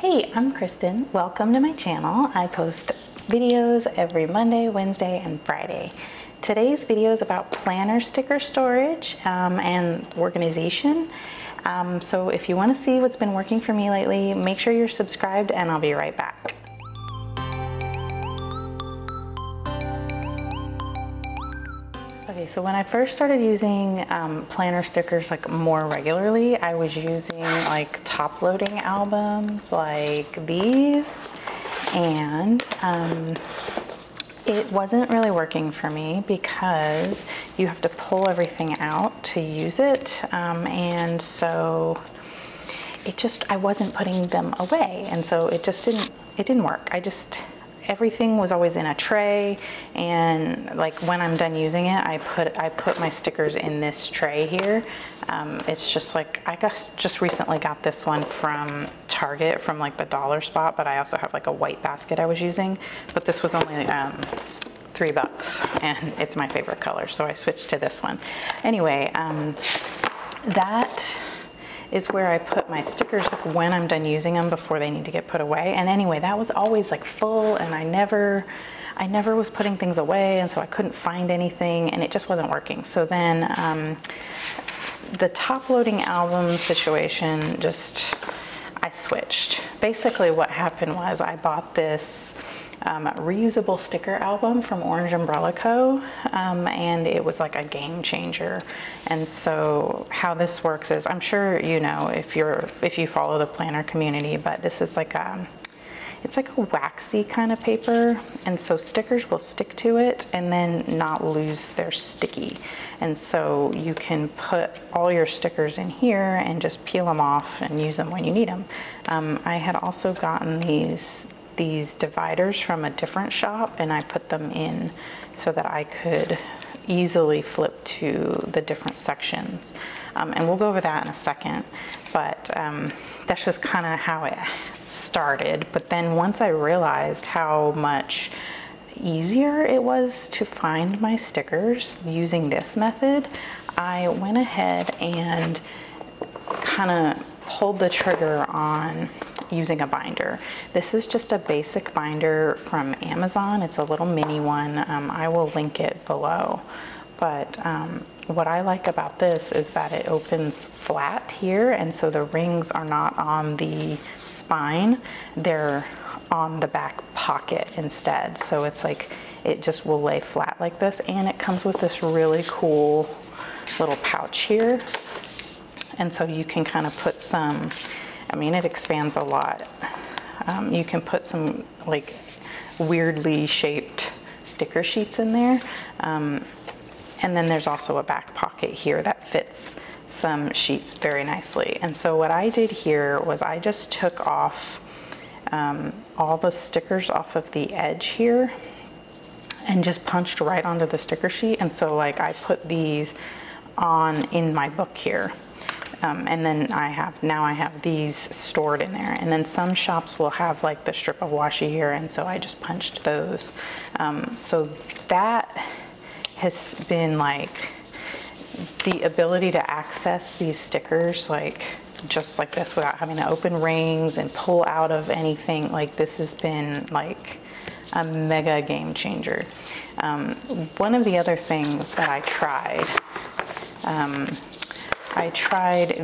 Hey, I'm Kristen. Welcome to my channel. I post videos every Monday, Wednesday, and Friday. Today's video is about planner sticker storage and organization. So if you want to see what's been working for me lately, make sure you're subscribed and I'll be right back. Okay, so when I first started using planner stickers like more regularly, I was using like top loading albums like these, and it wasn't really working for me because you have to pull everything out to use it, and so I wasn't putting them away, and so it didn't work. Everything was always in a tray, and like when I'm done using it, I put my stickers in this tray here. It's just like, I just recently got this one from Target from like the dollar spot, but I also have like a white basket I was using, but this was only $3 and it's my favorite color, so I switched to this one. Anyway, that is where I put my stickers like when I'm done using them before they need to get put away. And anyway, that was always like full, and I never was putting things away, and so I couldn't find anything, and it just wasn't working. So then the top loading album situation, I switched. Basically what happened was I bought this reusable sticker album from Orange Umbrella Co. And it was like a game changer. And so how this works is, I'm sure you know if you follow the planner community, but this is like it's like a waxy kind of paper, and so stickers will stick to it and then not lose their sticky. And so you can put all your stickers in here and just peel them off and use them when you need them. I had also gotten these dividers from a different shop, and I put them in so that I could easily flip to the different sections. And we'll go over that in a second, but that's just kind of how it started. But then once I realized how much easier it was to find my stickers using this method, I went ahead and kind of pulled the trigger on using a binder. This is just a basic binder from Amazon. It's a little mini one. I will link it below. But what I like about this is that it opens flat here, and so the rings are not on the spine, they're on the back pocket instead. So it's like, it just will lay flat like this, and it comes with this really cool little pouch here. And so you can kind of put some, I mean, it expands a lot. You can put some like weirdly shaped sticker sheets in there. And then there's also a back pocket here that fits some sheets very nicely. And so what I did here was I just took off all the stickers off of the edge here and just punched right onto the sticker sheet. And so like I put these on in my book here. And then I have these stored in there, and then some shops will have like the strip of washi here, and so I just punched those. So that has been like the ability to access these stickers like just like this without having to open rings and pull out of anything. Like this has been like a mega game changer. One of the other things that I tried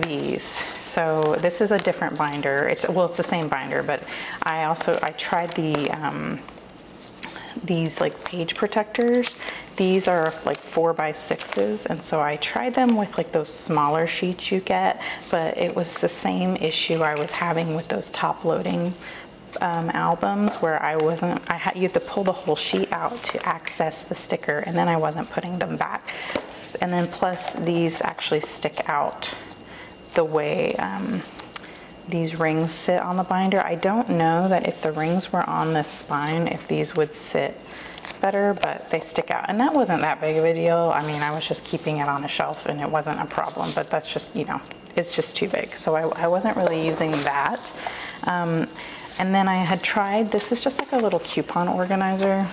these. So this is a different binder. It's the same binder, but I tried these like page protectors. These are like 4x6s, and so I tried them with like those smaller sheets you get, but it was the same issue I was having with those top loading albums, where you have to pull the whole sheet out to access the sticker, and then I wasn't putting them back. And then plus these actually stick out the way these rings sit on the binder. I don't know that if the rings were on this spine, if these would sit better, but they stick out. And that wasn't that big of a deal. I mean, I was just keeping it on a shelf and it wasn't a problem, but that's just, you know, it's just too big. So I wasn't really using that. And then I had tried, this is just like a little coupon organizer.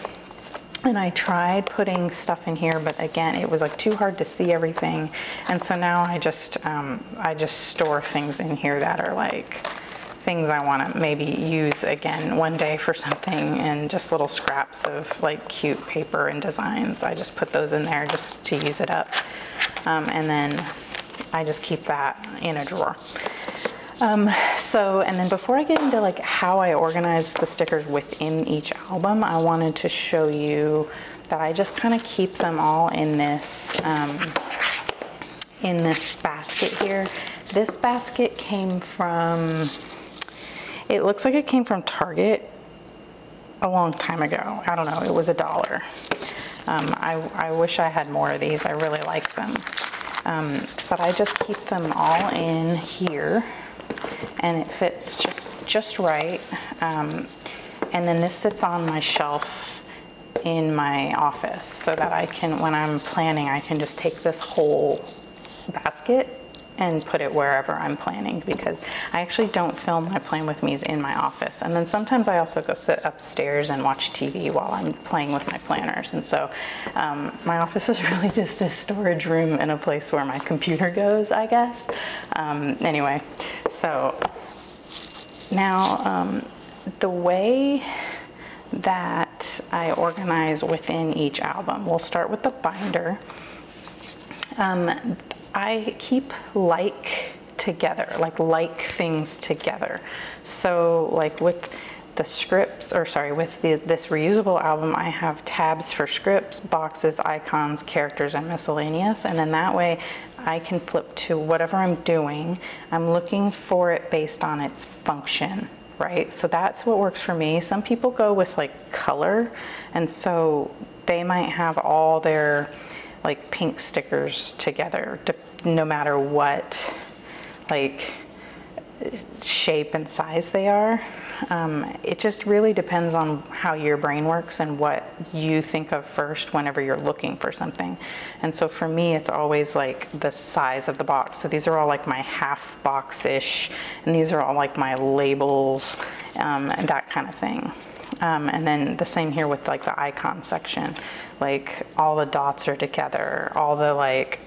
And I tried putting stuff in here, but again, it was like too hard to see everything. And so now I just store things in here that are like things I want to maybe use again one day for something, and just little scraps of like cute paper and designs. I just put those in there just to use it up. And then I just keep that in a drawer. And then before I get into like how I organize the stickers within each album, I wanted to show you that I just kind of keep them all in this basket here. This basket came from, it looks like it came from Target a long time ago. I don't know, it was $1. I wish I had more of these. I really like them. But I just keep them all in here, and it fits just right. And then this sits on my shelf in my office so that I can, when I'm planning, I can just take this whole basket and put it wherever I'm planning, because I actually don't film my Plan With Me's in my office. And then sometimes I also go sit upstairs and watch TV while I'm playing with my planners. And so my office is really just a storage room and a place where my computer goes, I guess. Anyway, so now the way that I organize within each album, we'll start with the binder. I keep like things together. So like with the scripts, or sorry, with this reusable album, I have tabs for scripts, boxes, icons, characters, and miscellaneous. And then that way I can flip to whatever I'm doing. I'm looking for it based on its function, right? So that's what works for me. Some people go with like color, and so they might have all their like pink stickers together, no matter what like shape and size they are. It just really depends on how your brain works and what you think of first whenever you're looking for something. And so for me, it's always like the size of the box. So these are all like my half box-ish, and these are all like my labels, and that kind of thing. And then the same here with like the icon section, like all the dots are together, all the like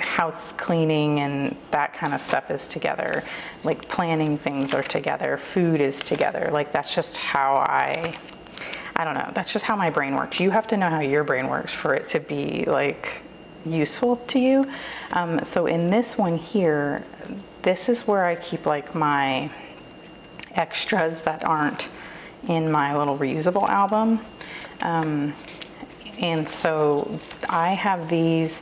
house cleaning and that kind of stuff is together, like planning things are together, food is together. Like that's just how I don't know, that's just how my brain works. You have to know how your brain works for it to be like useful to you. So in this one here, this is where I keep like my extras that aren't in my little reusable album. And so I have these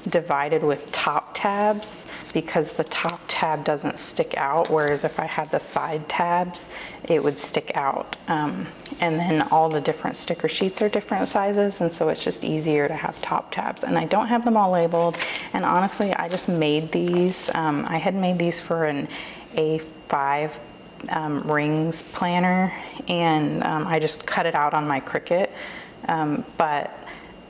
divided with top tabs because the top tab doesn't stick out, whereas if I had the side tabs, it would stick out. And then all the different sticker sheets are different sizes, and so it's just easier to have top tabs. And I don't have them all labeled, and honestly, I just made these. I had made these for an A5 rings planner, and I just cut it out on my Cricut, but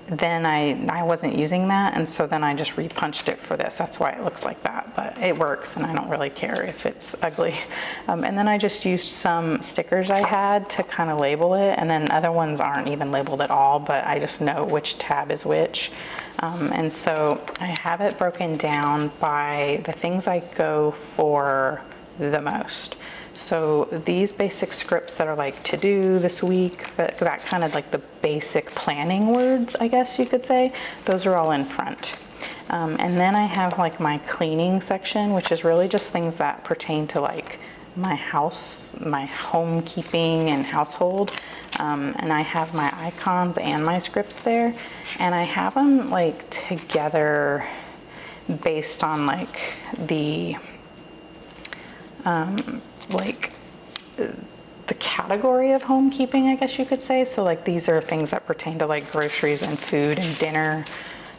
then I wasn't using that, and so then I just repunched it for this. That's why it looks like that, but it works, and I don't really care if it's ugly. And then I just used some stickers I had to kind of label it, and then other ones aren't even labeled at all, but I just know which tab is which. And so I have it broken down by the things I go for the most. So these basic scripts that are like to do this week, that kind of like the basic planning words, I guess you could say, those are all in front. And then I have like my cleaning section, which is really just things that pertain to like my house, my homekeeping and household. And I have my icons and my scripts there, and I have them like together based on like the the category of homekeeping, I guess you could say. So like these are things that pertain to like groceries and food and dinner,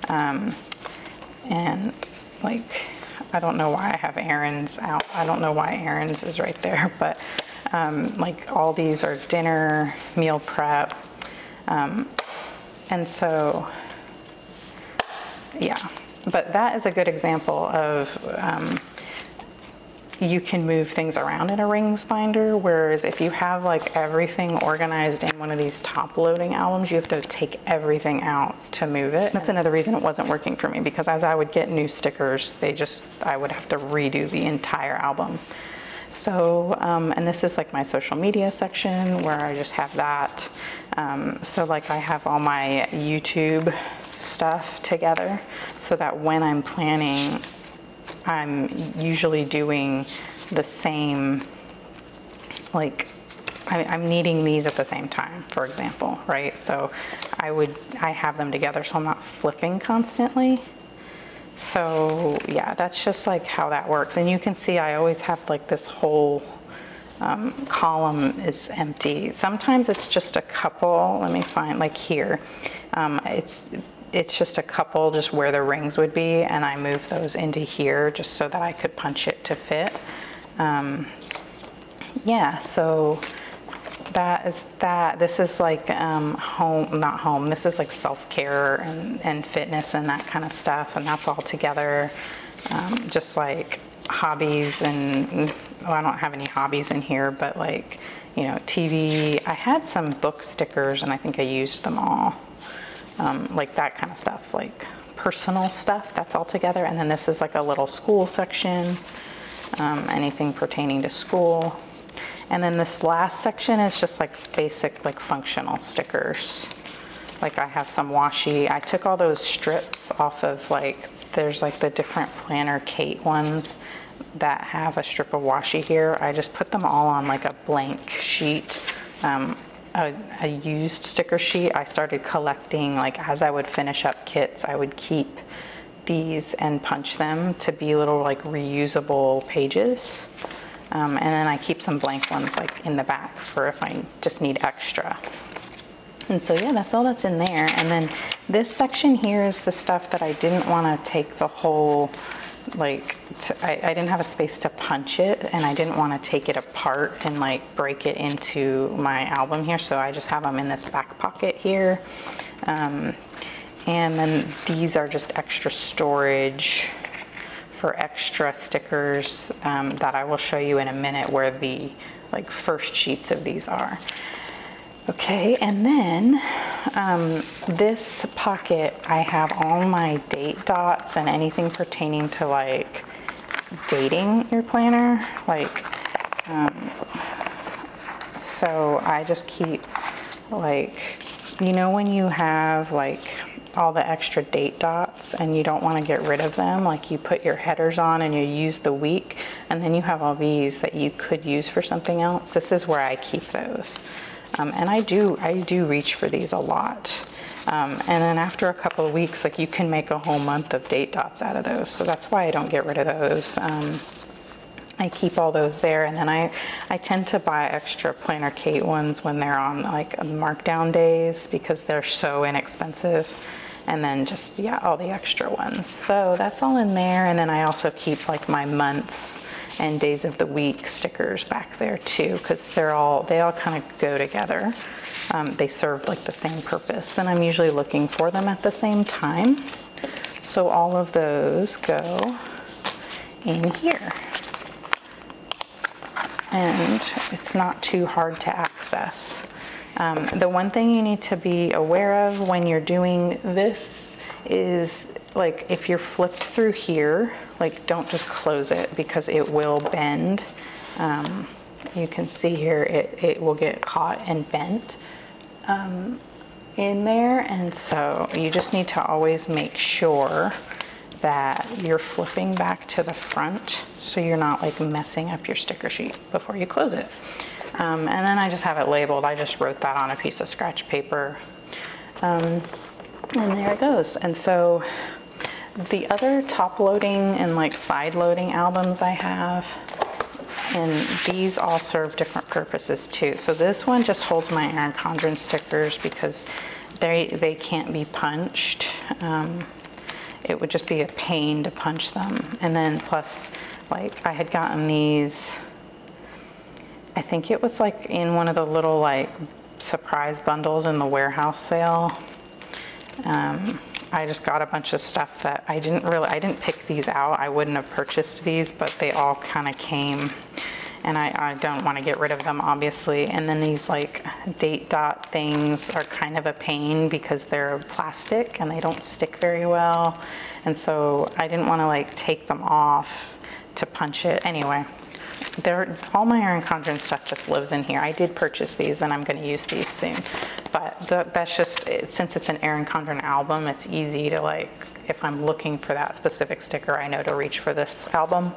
and like I don't know why I have Erin's out. I don't know why Erin's is right there, but like all these are dinner, meal prep, and so yeah. But that is a good example of you can move things around in a rings binder, whereas if you have like everything organized in one of these top loading albums, you have to take everything out to move it. That's another reason it wasn't working for me, because as I would get new stickers, I would have to redo the entire album. So, and this is like my social media section where I just have that. So like I have all my YouTube stuff together so that when I'm planning, I'm usually doing the same, like I'm needing these at the same time, for example, right? So I have them together so I'm not flipping constantly. So yeah, that's just like how that works. And you can see I always have like this whole column is empty. Sometimes it's just a couple, let me find, like here, it's just a couple just where the rings would be, and I move those into here just so that I could punch it to fit. Yeah, so that is that. This is like home, not home, this is like self-care and fitness and that kind of stuff, and that's all together. Just like hobbies, and well, I don't have any hobbies in here, but like, you know, TV. I had some book stickers and I think I used them all. Like that kind of stuff, like personal stuff, that's all together. And then this is like a little school section, anything pertaining to school. And then this last section is just like basic, like functional stickers. Like I have some washi. I took all those strips off of, like, there's like the different Planner Kate ones that have a strip of washi here. I just put them all on like a blank sheet, a used sticker sheet. I started collecting, like as I would finish up kits, I would keep these and punch them to be little like reusable pages. And then I keep some blank ones like in the back for if I just need extra. And so yeah, that's all that's in there. And then this section here is the stuff that I didn't want to take the whole, like, I didn't have a space to punch it, and I didn't want to take it apart and like break it into my album here. So I just have them in this back pocket here. And then these are just extra storage for extra stickers that I will show you in a minute where the like first sheets of these are. Okay, and then this pocket, I have all my date dots and anything pertaining to like dating your planner. Like, so I just keep like, you know, when you have like all the extra date dots and you don't want to get rid of them, like you put your headers on and you use the week, and then you have all these that you could use for something else. This is where I keep those. And I do reach for these a lot. And then after a couple of weeks, like you can make a whole month of date dots out of those. So that's why I don't get rid of those. I keep all those there, and then I tend to buy extra Planner Kate ones when they're on like markdown days because they're so inexpensive. And then just, yeah, all the extra ones. So that's all in there. And then I also keep like my months and days of the week stickers back there too, because they all kind of go together. They serve like the same purpose, and I'm usually looking for them at the same time. So all of those go in here. And it's not too hard to access. The one thing you need to be aware of when you're doing this is, like, if you're flipped through here, like, don't just close it because it will bend. You can see here it will get caught and bent in there, and so you just need to always make sure that you're flipping back to the front so you're not like messing up your sticker sheet before you close it. And then I just have it labeled. I just wrote that on a piece of scratch paper. And there it goes. And so the other top loading and like side loading albums I have, and these all serve different purposes too. So this one just holds my Erin Condren stickers because they can't be punched. It would just be a pain to punch them. And then plus, like, I had gotten these, I think it was like in one of the little like surprise bundles in the warehouse sale. I just got a bunch of stuff that I didn't pick these out. I wouldn't have purchased these, but they all kind of came, and I don't want to get rid of them, obviously. And then these like date dot things are kind of a pain because they're plastic and they don't stick very well. And so I didn't want to like take them off to punch it. Anyway, all my Erin Condren stuff just lives in here. I did purchase these and I'm going to use these soon, but that's just, since it's an Erin Condren album, it's easy to, like, if I'm looking for that specific sticker, I know to reach for this album.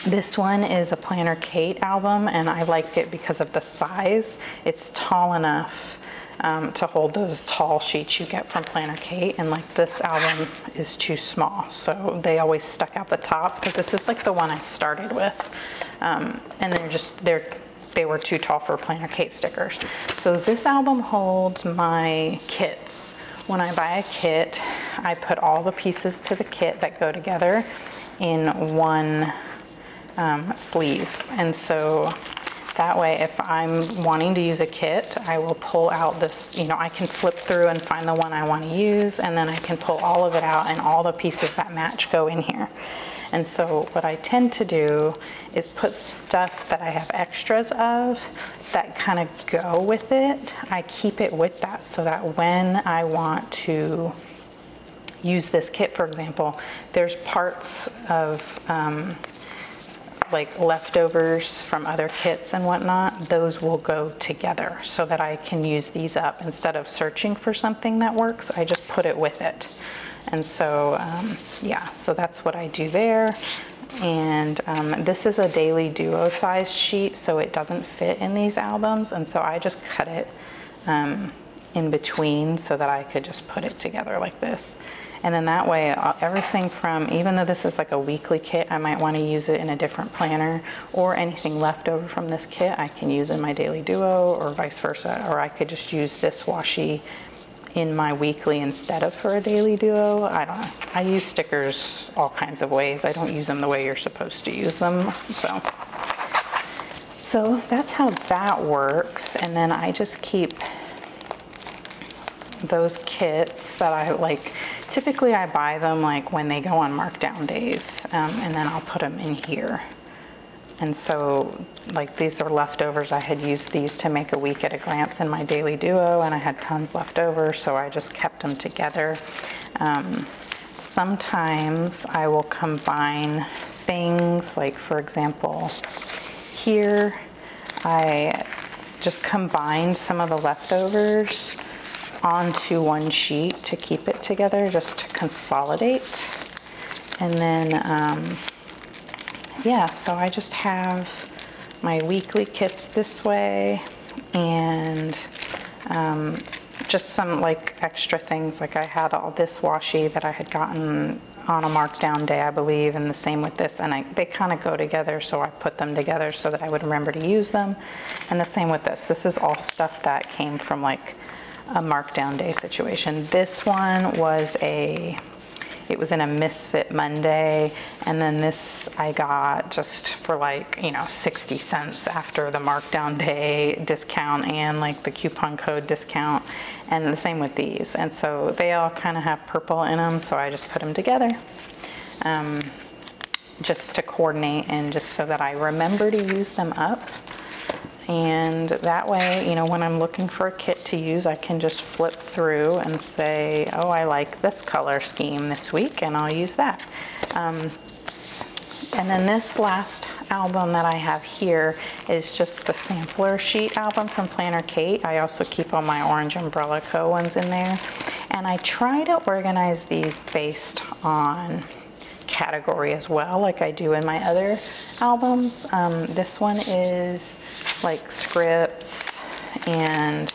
This one is a Planner Kate album, and I like it because of the size. It's tall enough to hold those tall sheets you get from Planner Kate, and like this album is too small, so they always stuck out the top because this is like the one I started with, and they were too tall for Planner Kate stickers. So this album holds my kits. When I buy a kit, I put all the pieces to the kit that go together in one sleeve, and so that way, if I'm wanting to use a kit, I will pull out this, you know, I can flip through and find the one I want to use, and then I can pull all of it out and all the pieces that match go in here. And so what I tend to do is put stuff that I have extras of that kind of go with it. I keep it with that so that when I want to use this kit, for example, there's parts of like leftovers from other kits and whatnot, those will go together so that I can use these up. Instead of searching for something that works, I just put it with it. And so, yeah, so that's what I do there. And this is a Daily Duo size sheet, so it doesn't fit in these albums. And so I just cut it in between so that I could just put it together like this. And then that way, everything from, even though this is like a weekly kit, I might want to use it in a different planner, or anything left over from this kit, I can use in my Daily Duo or vice versa, or I could just use this washi in my weekly instead of for a Daily Duo. I don't know. I use stickers all kinds of ways. I don't use them the way you're supposed to use them. So that's how that works. And then I just keep those kits that I like. Typically I buy them like when they go on markdown days, and then I'll put them in here. And so like these are leftovers. I had used these to make a week at a glance in my Daily Duo, and I had tons left over, so I just kept them together. Sometimes I will combine things, like for example here I just combined some of the leftovers onto one sheet to keep it together, just to consolidate. And then yeah, so I just have my weekly kits this way, and just some like extra things, like I had all this washi that I had gotten on a markdown day, I believe, and the same with this, and they kind of go together, so I put them together so that I would remember to use them. And the same with this. This is all stuff that came from like a markdown day situation. This one was it was in a Misfit Monday, and then this I got just for like, you know, 60 cents after the markdown day discount and like the coupon code discount, and the same with these. And so they all kind of have purple in them, so I just put them together just to coordinate and just so that I remember to use them up. And that way, you know, when I'm looking for a kit to use, I can just flip through and say, oh, I like this color scheme this week, and I'll use that. And then this last album that I have here is just the sampler sheet album from Planner Kate. I also keep all my Orange Umbrella Co. ones in there. And I try to organize these based on category as well, like I do in my other albums. This one is like scripts, and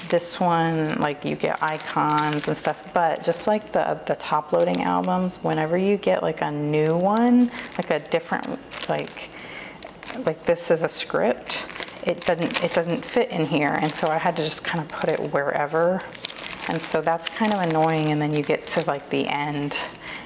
this one, like you get icons and stuff. But just like the top loading albums, whenever you get like a new one, like a different, like this is a script, it doesn't fit in here, and so I had to just kind of put it wherever. And so that's kind of annoying. And then you get to like the end,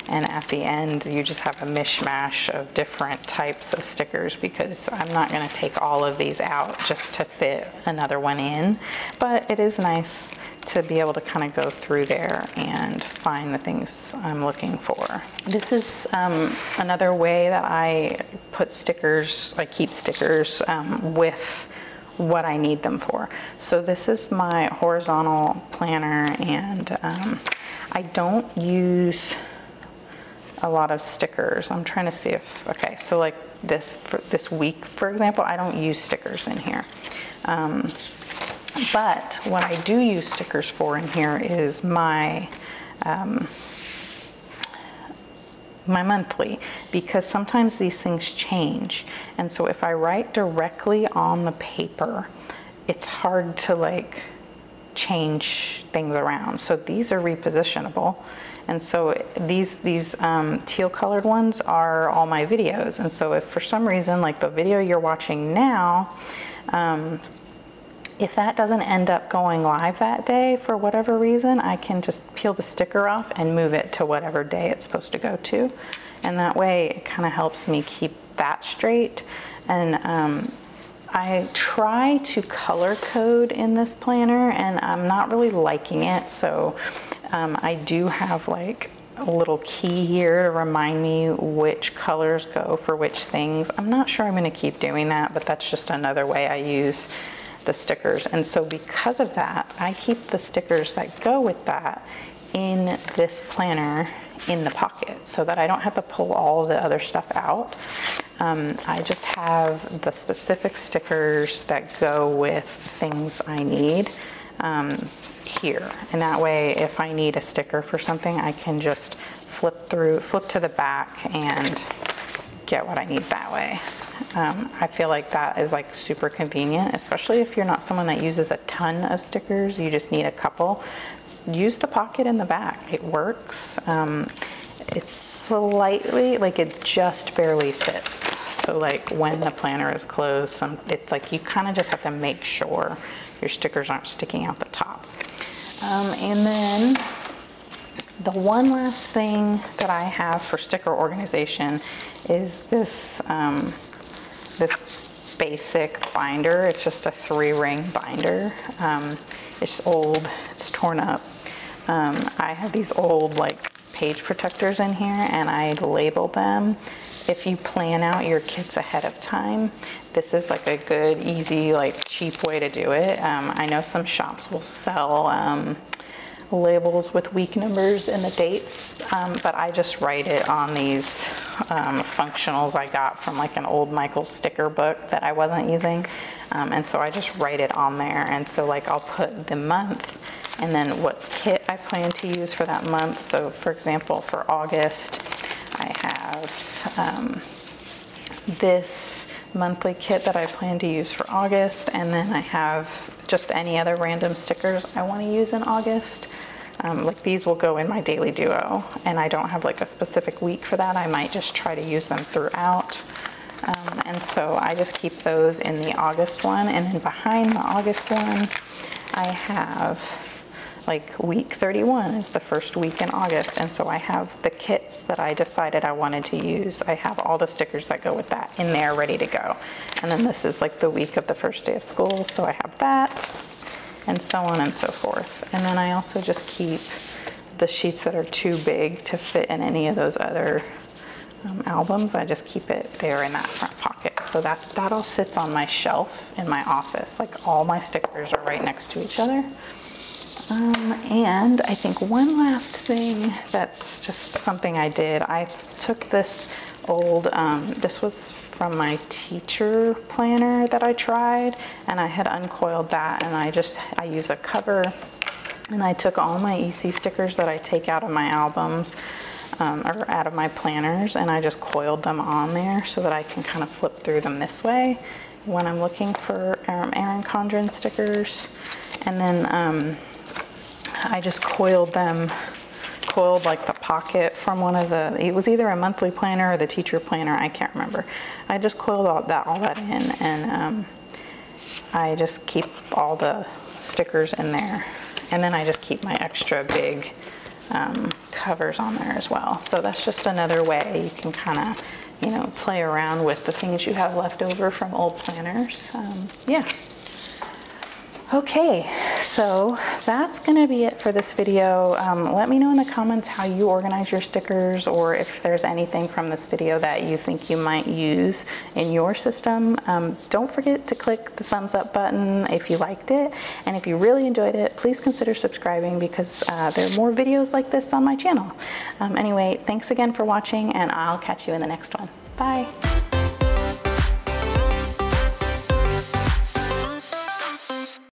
and at the end you just have a mishmash of different types of stickers, because I'm not going to take all of these out just to fit another one in. But it is nice to be able to kind of go through there and find the things I'm looking for. This is another way that I put stickers, I keep stickers with what I need them for. So this is my horizontal planner, and I don't use a lot of stickers. I'm trying to see if, okay, so like this week, for example, I don't use stickers in here. But what I do use stickers for in here is my my monthly, because sometimes these things change. And so if I write directly on the paper, it's hard to like change things around. So these are repositionable. And so these teal colored ones are all my videos. And so if for some reason, like the video you're watching now, if that doesn't end up going live that day for whatever reason, I can just peel the sticker off and move it to whatever day it's supposed to go to. And that way it kind of helps me keep that straight. And I try to color code in this planner and I'm not really liking it. So I do have like a little key here to remind me which colors go for which things. I'm not sure I'm going to keep doing that, but that's just another way I use the stickers. And so because of that, I keep the stickers that go with that in this planner in the pocket so that I don't have to pull all the other stuff out. I just have the specific stickers that go with things I need here. And that way, if I need a sticker for something, I can just flip to the back and get what I need that way. I feel like that is like super convenient, especially if you're not someone that uses a ton of stickers, you just need a couple. Use the pocket in the back, it works. It's slightly, like it just barely fits. So like when the planner is closed, it's like you kind of just have to make sure your stickers aren't sticking out the top. And then the one last thing that I have for sticker organization is this this basic binder. It's just a 3-ring binder. It's old, it's torn up. I have these old like page protectors in here and I label them. If you plan out your kits ahead of time, this is like a good, easy, like cheap way to do it. I know some shops will sell labels with week numbers and the dates, but I just write it on these functionals I got from like an old Michaels sticker book that I wasn't using. And so I just write it on there. And so like I'll put the month and then what kit I plan to use for that month. So for example, for August, I have this monthly kit that I plan to use for August, and then I have just any other random stickers I want to use in August. Like these will go in my Daily Duo, and I don't have like a specific week for that. I might just try to use them throughout. And so I just keep those in the August one, and then behind the August one, I have like week 31 is the first week in August, and so I have the kits that I decided I wanted to use. I have all the stickers that go with that in there ready to go. And then this is like the week of the first day of school, so I have that, and so on and so forth. And then I also just keep the sheets that are too big to fit in any of those other albums. I just keep it there in that front pocket. So that all sits on my shelf in my office. Like all my stickers are right next to each other. And I think one last thing that's just something I did. I took this old, this was from my teacher planner that I tried, and I had uncoiled that, and I use a cover, and I took all my EC stickers that I take out of my albums, or out of my planners, and I just coiled them on there so that I can kind of flip through them this way when I'm looking for Erin Condren stickers. And then I just coiled like the pocket from one of it was either a monthly planner or the teacher planner, I can't remember. I just coiled all that in, and I just keep all the stickers in there. And then I just keep my extra big covers on there as well. So that's just another way you can kind of, you know, play around with the things you have left over from old planners. Yeah. Okay, so that's gonna be it for this video. Let me know in the comments how you organize your stickers, or if there's anything from this video that you think you might use in your system. Don't forget to click the thumbs up button if you liked it, and if you really enjoyed it, please consider subscribing, because there are more videos like this on my channel. Anyway, thanks again for watching, and I'll catch you in the next one. Bye.